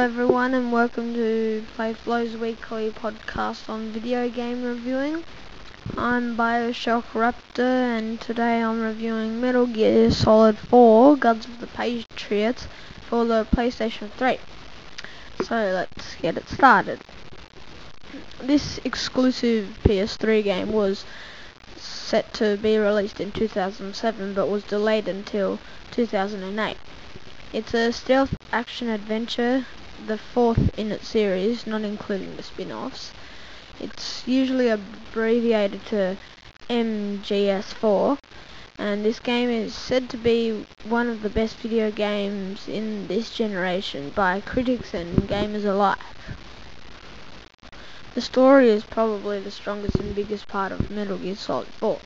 everyone, and welcome to Playflow's weekly podcast on video game reviewing. I'm Bioshockraptor, and today I'm reviewing Metal Gear Solid 4 Guns of the Patriots for the PlayStation 3. So let's get it started. This exclusive PS3 game was set to be released in 2007 but was delayed until 2008. It's a stealth action adventure, the fourth in its series, not including the spin-offs. It's usually abbreviated to MGS4, and this game is said to be one of the best video games in this generation by critics and gamers alike. The story is probably the strongest and biggest part of Metal Gear Solid 4.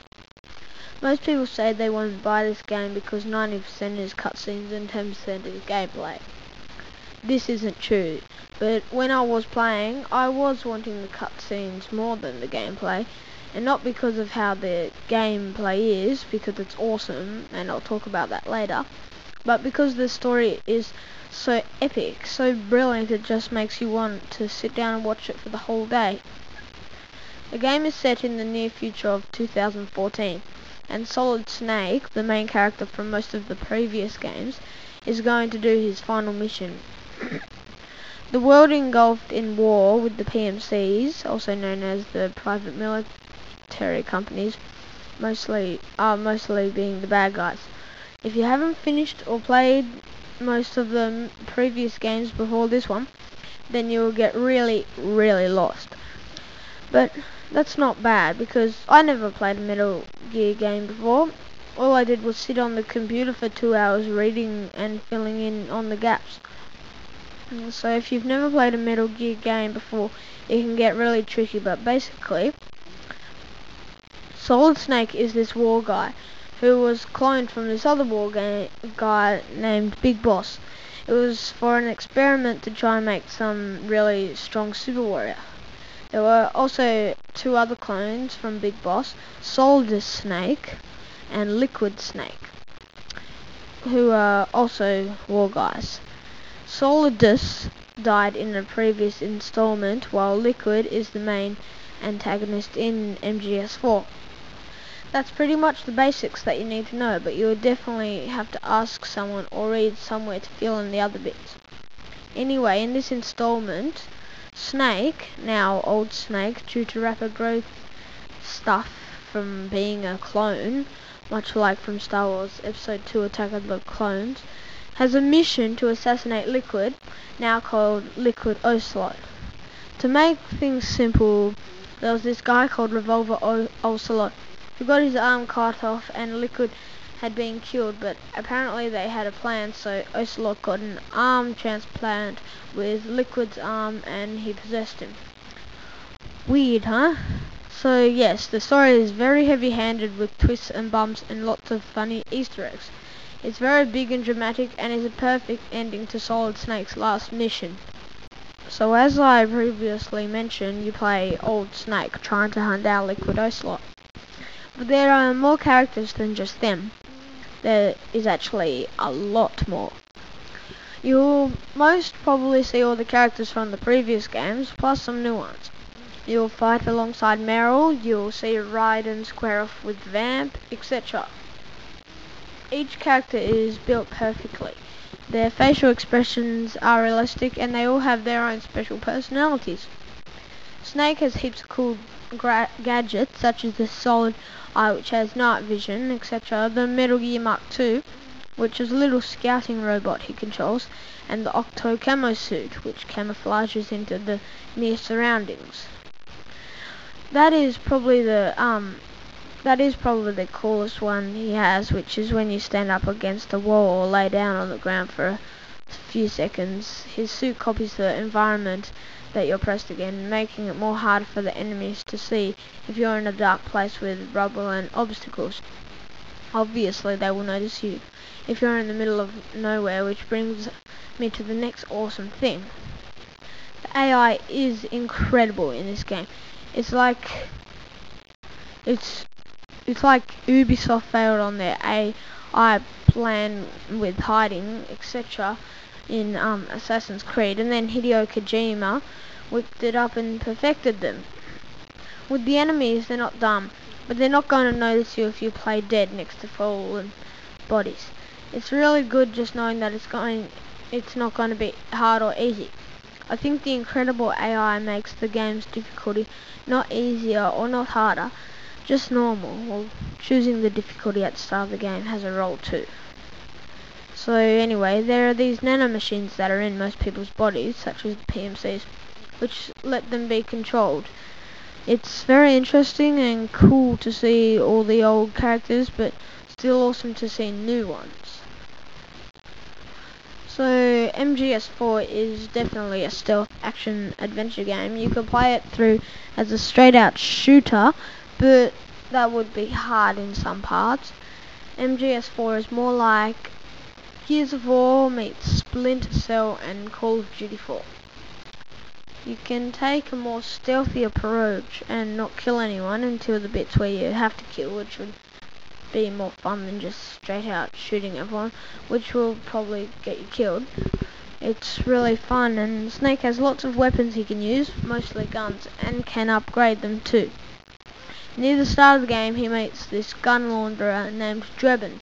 Most people say they won't buy this game because 90% is cutscenes and 10% is gameplay. This isn't true, but when I was playing, I was wanting the cutscenes more than the gameplay, and not because of how the gameplay is, because it's awesome, and I'll talk about that later, but because the story is so epic, so brilliant, it just makes you want to sit down and watch it for the whole day. The game is set in the near future of 2014. And Solid Snake, the main character from most of the previous games, is going to do his final mission. The world engulfed in war with the PMCs, also known as the private military companies, mostly being the bad guys. If you haven't finished or played most of the previous games before this one, then you will get really lost. But that's not bad, because I never played a Metal Gear game before. All I did was sit on the computer for 2 hours reading and filling in on the gaps. So if you've never played a Metal Gear game before, it can get really tricky, but basically, Solid Snake is this war guy who was cloned from this other war guy named Big Boss. It was for an experiment to try and make some really strong super warrior. There were also two other clones from Big Boss, Solid Snake and Liquid Snake, who are also war guys. Solidus died in a previous installment, while Liquid is the main antagonist in MGS4. That's pretty much the basics that you need to know, but you would definitely have to ask someone or read somewhere to fill in the other bits. Anyway, in this installment, Snake, now Old Snake, due to rapid growth stuff from being a clone, much like from Star Wars Episode 2 Attack of the Clones, has a mission to assassinate Liquid, now called Liquid Ocelot. To make things simple, there was this guy called Revolver Ocelot who got his arm cut off and Liquid had been killed, but apparently they had a plan, so Ocelot got an arm transplant with Liquid's arm and he possessed him. Weird, huh? So yes, the story is very heavy-handed with twists and bumps and lots of funny Easter eggs. It's very big and dramatic and is a perfect ending to Solid Snake's last mission. So as I previously mentioned, you play Old Snake trying to hunt down Liquid Ocelot. But there are more characters than just them. There is actually a lot more. You'll most probably see all the characters from the previous games, plus some new ones. You'll fight alongside Meryl, you'll see Raiden square off with Vamp, etc. Each character is built perfectly. Their facial expressions are realistic and they all have their own special personalities. Snake has heaps of cool gadgets, such as the Solid Eye, which has night vision, etc. The Metal Gear Mark II, which is a little scouting robot he controls, and the Octo Camo suit, which camouflages into the near surroundings. That is probably the coolest one he has, which is when you stand up against a wall or lay down on the ground for a few seconds. His suit copies the environment that you're pressed against, making it more hard for the enemies to see if you're in a dark place with rubble and obstacles. Obviously they will notice you if you're in the middle of nowhere, which brings me to the next awesome thing. The AI is incredible in this game. It's like Ubisoft failed on their AI plan with hiding, etc. in Assassin's Creed, and then Hideo Kojima whipped it up and perfected them. With the enemies, they're not dumb, but they're not going to notice you if you play dead next to fallen bodies. It's really good just knowing that it's not going to be hard or easy. I think the incredible AI makes the game's difficulty not easier or not harder, just normal. Well, choosing the difficulty at the start of the game has a role too. So anyway, there are these nanomachines that are in most people's bodies, such as the PMCs, which let them be controlled. It's very interesting and cool to see all the old characters, but still awesome to see new ones. So MGS4 is definitely a stealth action adventure game. You could play it through as a straight out shooter, but that would be hard in some parts. MGS4 is more like Gears of War meets Splinter Cell and Call of Duty 4. You can take a more stealthy approach and not kill anyone until the bits where you have to kill, which would be more fun than just straight out shooting everyone, which will probably get you killed. It's really fun, and Snake has lots of weapons he can use, mostly guns, and can upgrade them too. Near the start of the game he meets this gun launderer named Drebin.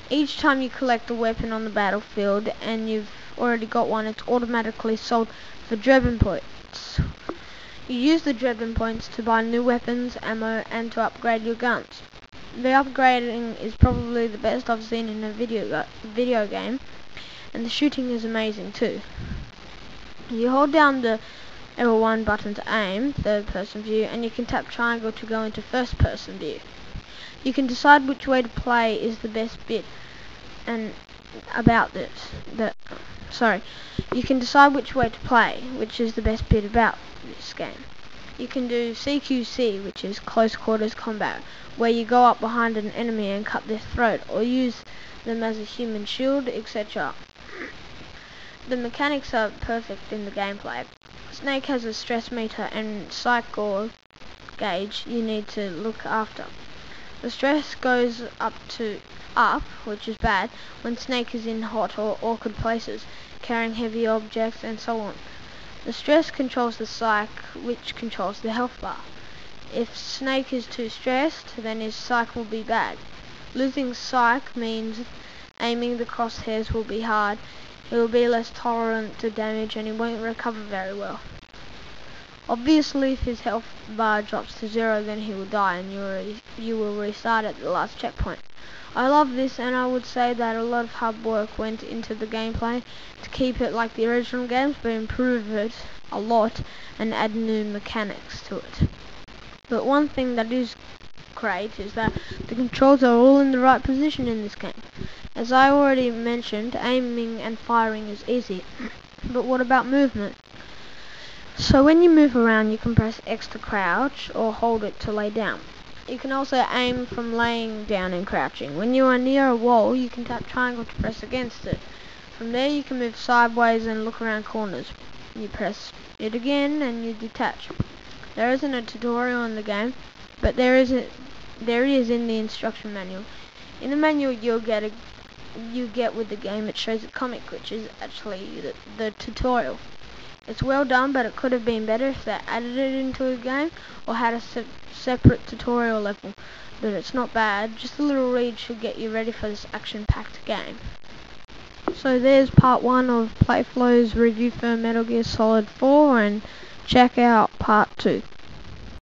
Each time you collect a weapon on the battlefield and you've already got one, it's automatically sold for Drebin points. You use the Drebin points to buy new weapons, ammo, and to upgrade your guns. The upgrading is probably the best I've seen in a video game, and the shooting is amazing too. You hold down the L1 button to aim, third person view, and you can tap triangle to go into first person view. You can decide which way to play is the best bit, and you can decide which way to play, which is the best bit about this game. You can do CQC, which is close quarters combat, where you go up behind an enemy and cut their throat, or use them as a human shield, etc. The mechanics are perfect in the gameplay. Snake has a stress meter and cycle gauge you need to look after. The stress goes up, which is bad, when Snake is in hot or awkward places, carrying heavy objects and so on. The stress controls the psych, which controls the health bar. If Snake is too stressed, then his psych will be bad. Losing psych means aiming the crosshairs will be hard, he will be less tolerant to damage, and he won't recover very well. Obviously, if his health bar drops to 0, then he will die and you will restart at the last checkpoint. I love this, and I would say that a lot of hard work went into the gameplay to keep it like the original games, but improve it a lot and add new mechanics to it. But one thing that is great is that the controls are all in the right position in this game. As I already mentioned, aiming and firing is easy, but what about movement? So when you move around, you can press X to crouch or hold it to lay down. You can also aim from laying down and crouching. When you are near a wall, you can tap triangle to press against it. From there you can move sideways and look around corners. You press it again and you detach. There isn't a tutorial in the game, but there is in the instruction manual. In the manual you get with the game, it shows a comic, which is actually the tutorial. It's well done, but it could have been better if they added it into a game or had a separate tutorial level. But it's not bad, just a little read should get you ready for this action-packed game. So there's part 1 of Playflow's review for Metal Gear Solid 4, and check out part 2.